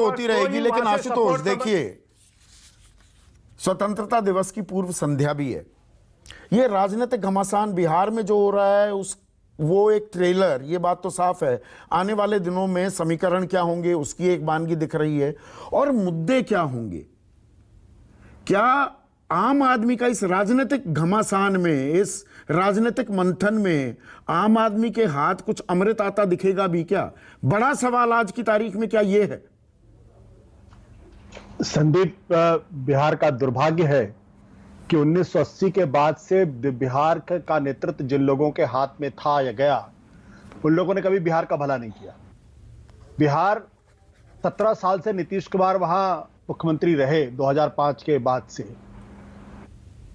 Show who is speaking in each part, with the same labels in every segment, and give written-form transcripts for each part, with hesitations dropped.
Speaker 1: होती रहेगी। लेकिन आशुतोष देखिए, स्वतंत्रता दिवस की पूर्व संध्या भी है। ये राजनीतिक घमासान बिहार में जो हो रहा है वो एक ट्रेलर, ये बात तो साफ है। आने वाले दिनों में समीकरण क्या होंगे उसकी एक वानगी दिख रही है, और मुद्दे क्या होंगे। क्या आम आदमी का इस राजनीतिक घमासान में, इस राजनीतिक मंथन में आम आदमी के हाथ कुछ अमृत आता दिखेगा भी क्या? बड़ा सवाल आज की तारीख में क्या ये है।
Speaker 2: संदीप, बिहार का दुर्भाग्य है कि 1980 के बाद से बिहार का नेतृत्व जिन लोगों के हाथ में था या गया, उन लोगों ने कभी बिहार का भला नहीं किया। बिहार 17 साल से नीतीश कुमार वहां मुख्यमंत्री रहे 2005 के बाद से।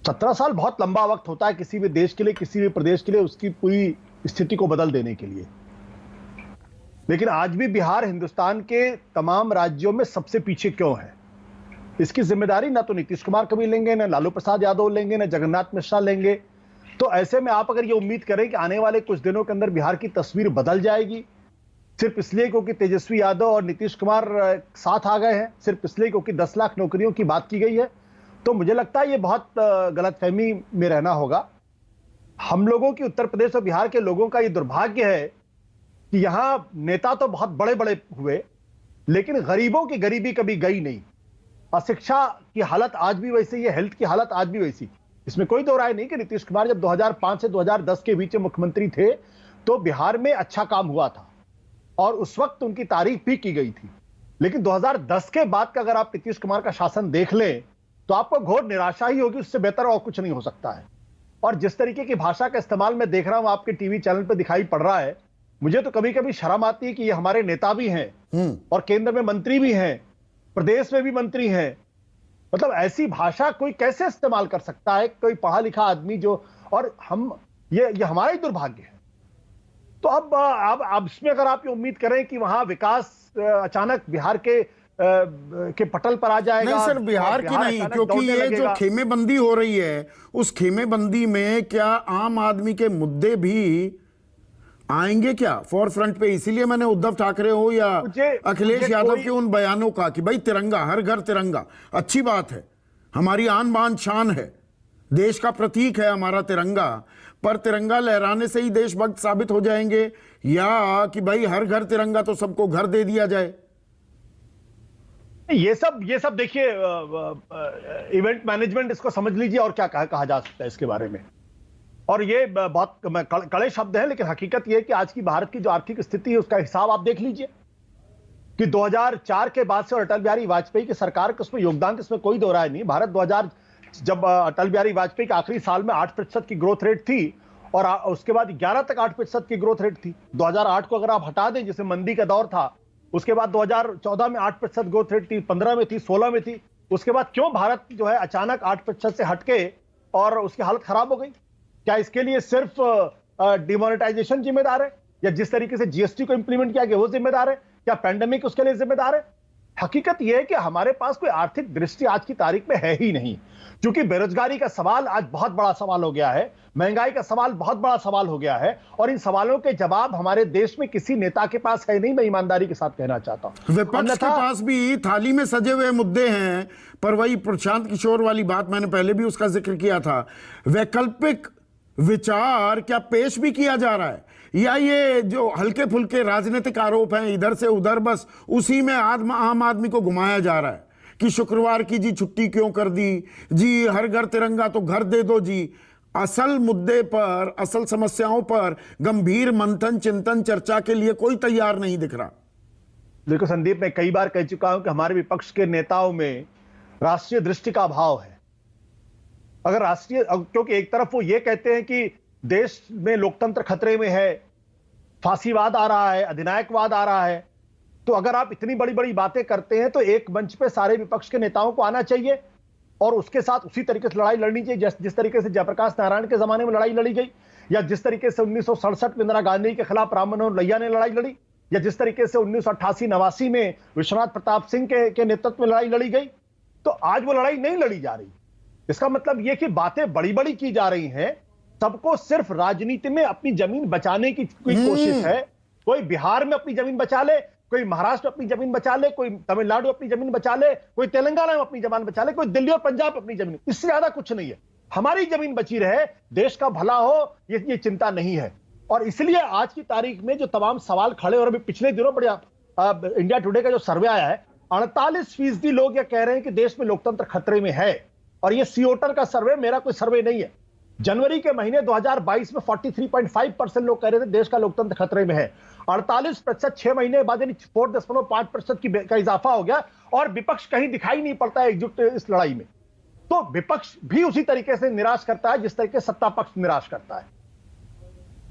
Speaker 2: 17 साल बहुत लंबा वक्त होता है किसी भी देश के लिए, किसी भी प्रदेश के लिए, उसकी पूरी स्थिति को बदल देने के लिए। लेकिन आज भी बिहार हिंदुस्तान के तमाम राज्यों में सबसे पीछे क्यों है, इसकी जिम्मेदारी ना तो नीतीश कुमार कभी लेंगे, ना लालू प्रसाद यादव लेंगे, ना जगन्नाथ मिश्रा लेंगे। तो ऐसे में आप अगर ये उम्मीद करें कि आने वाले कुछ दिनों के अंदर बिहार की तस्वीर बदल जाएगी सिर्फ इसलिए क्योंकि तेजस्वी यादव और नीतीश कुमार साथ आ गए हैं, सिर्फ इसलिए क्योंकि 10 लाख नौकरियों की बात की गई है, तो मुझे लगता है ये बहुत गलतफहमी में रहना होगा। हम लोगों की, उत्तर प्रदेश और बिहार के लोगों का ये दुर्भाग्य है कि यहां नेता तो बहुत बड़े बड़े हुए, लेकिन गरीबों की गरीबी कभी गई नहीं। अशिक्षा की हालत आज भी वैसी है, हेल्थ की हालत आज भी वैसी। इसमें कोई दो राय नहीं कि नीतीश कुमार जब 2005 से 2010 के बीच मुख्यमंत्री थे तो बिहार में अच्छा काम हुआ था और उस वक्त उनकी तारीफ भी की गई थी। लेकिन 2010 के बाद का अगर आप नीतीश कुमार का शासन देख लें तो आपको घोर निराशा ही होगी, उससे बेहतर और कुछ नहीं हो सकता है। और जिस तरीके की भाषा का इस्तेमाल मैं देख रहा हूं आपके टीवी चैनल पर दिखाई पड़ रहा है, मुझे तो कभी कभी शर्म आती है कि ये हमारे नेता भी हैं और केंद्र में मंत्री भी हैं, प्रदेश में भी मंत्री हैं। मतलब ऐसी भाषा कोई कैसे इस्तेमाल कर सकता है, कोई पढ़ा लिखा आदमी जो, और हम ये हमारा ही दुर्भाग्य है। तो अब इसमें अगर आप ये उम्मीद करें कि वहां विकास अचानक बिहार के पटल पर आ जाएगा,
Speaker 1: नहीं सर, बिहार की नहीं, क्योंकि ये जो खेमेबंदी हो रही है उस खेमेबंदी में क्या आम आदमी के मुद्दे भी आएंगे क्या फॉर फ्रंट पे? इसीलिए मैंने उद्धव ठाकरे हो या अखिलेश यादव के उन बयानों का कि भाई तिरंगा, हर घर तिरंगा, अच्छी बात है, हमारी आन बान शान है, देश का प्रतीक है हमारा तिरंगा, पर तिरंगा लहराने से ही देशभक्त साबित हो जाएंगे या कि भाई हर घर तिरंगा तो सबको घर दे दिया जाए?
Speaker 2: ये सब देखिए, इवेंट मैनेजमेंट इसको समझ लीजिए और क्या कहा जा सकता है इसके बारे में। और ये बहुत कड़े शब्द हैं, लेकिन हकीकत ये है कि आज की भारत की जो आर्थिक स्थिति है उसका हिसाब आप देख लीजिए कि 2004 के बाद से और अटल बिहारी वाजपेयी की सरकार का उसमें योगदान, इसमें कोई दो राय नहीं। भारत 2000 जब अटल बिहारी वाजपेयी के आखिरी साल में 8% की ग्रोथ रेट थी और उसके बाद 11 तक 8% की ग्रोथ रेट थी। 2008 को अगर आप हटा दें, जिसमें मंदी का दौर था, उसके बाद 2014 में 8% ग्रोथ रेट थी, 15 में थी, 16 में थी। उसके बाद क्यों भारत जो है अचानक 8% से हटके और उसकी हालत खराब हो गई? क्या इसके लिए सिर्फ डिमोनेटाइजेशन जिम्मेदार है, या जिस तरीके से जीएसटी को इंप्लीमेंट किया गया वो जिम्मेदार है? क्या पैंडेमिक उसके लिए जिम्मेदार है? हकीकत यह है कि हमारे पास कोई आर्थिक दृष्टि आज की तारीख में है ही नहीं, क्योंकि बेरोजगारी का सवाल आज बहुत बड़ा सवाल हो गया है, महंगाई का सवाल बहुत बड़ा सवाल हो गया है, और इन सवालों के जवाब हमारे देश में किसी नेता के पास है नहीं। मैं ईमानदारी के साथ कहना चाहता हूं,
Speaker 1: विपक्ष के पास भी थाली में सजे हुए मुद्दे हैं, पर वही प्रशांत किशोर वाली बात, मैंने पहले भी उसका जिक्र किया था, वैकल्पिक विचार क्या पेश भी किया जा रहा है, या ये जो हल्के फुल्के राजनीतिक आरोप हैं इधर से उधर, बस उसी में आम आदमी को घुमाया जा रहा है कि शुक्रवार की जी छुट्टी क्यों कर दी जी, हर घर तिरंगा तो घर दे दो जी। असल मुद्दे पर, असल समस्याओं पर गंभीर मंथन, चिंतन, चर्चा के लिए कोई तैयार नहीं दिख रहा।
Speaker 2: देखो संदीप, मैं कई बार कह चुका हूं कि हमारे विपक्ष के नेताओं में राष्ट्रीय दृष्टि का अभाव है। अगर राष्ट्रीय, क्योंकि एक तरफ वो ये कहते हैं कि देश में लोकतंत्र खतरे में है, फांसीवाद आ रहा है, अधिनायकवाद आ रहा है, तो अगर आप इतनी बड़ी बड़ी बातें करते हैं तो एक मंच पे सारे विपक्ष के नेताओं को आना चाहिए और उसके साथ उसी तरीके से लड़ाई लड़नी चाहिए जिस तरीके से जयप्रकाश नारायण के जमाने में लड़ाई लड़ी गई, या जिस तरीके से 1967 में इंदिरा गांधी के खिलाफ राम मनोहर लोहिया ने लड़ाई लड़ी, या जिस तरीके से 1988-89 में विश्वनाथ प्रताप सिंह के नेतृत्व में लड़ाई लड़ी गई। तो आज वो लड़ाई नहीं लड़ी जा रही। इसका मतलब यह कि बातें बड़ी बड़ी की जा रही हैं, सबको सिर्फ राजनीति में अपनी जमीन बचाने की कोई कोशिश है। कोई बिहार में अपनी जमीन बचा ले, कोई महाराष्ट्र अपनी जमीन बचा ले, कोई तमिलनाडु अपनी जमीन बचा ले, कोई तेलंगाना में अपनी जमीन बचा ले, कोई दिल्ली और पंजाब अपनी जमीन, इससे ज्यादा कुछ नहीं है। हमारी जमीन बची रहे, देश का भला हो, ये चिंता नहीं है। और इसलिए आज की तारीख में जो तमाम सवाल खड़े, और अभी पिछले दिनों बढ़िया इंडिया टुडे का जो सर्वे आया है, 48% लोग ये कह रहे हैं कि देश में लोकतंत्र खतरे में है। और ये सीओटर का सर्वे, मेरा कोई सर्वे नहीं है। जनवरी के महीने 2022 में 43.5% लोग कह रहे थे देश का लोकतंत्र खतरे में है। 48% 6 महीने बाद यानी 4.5% का इजाफा हो गया, और विपक्ष कहीं दिखाई नहीं पड़ता है एकजुट इस लड़ाई में। तो विपक्ष भी उसी तरीके से निराश करता है जिस तरीके सत्ता पक्ष निराश करता है।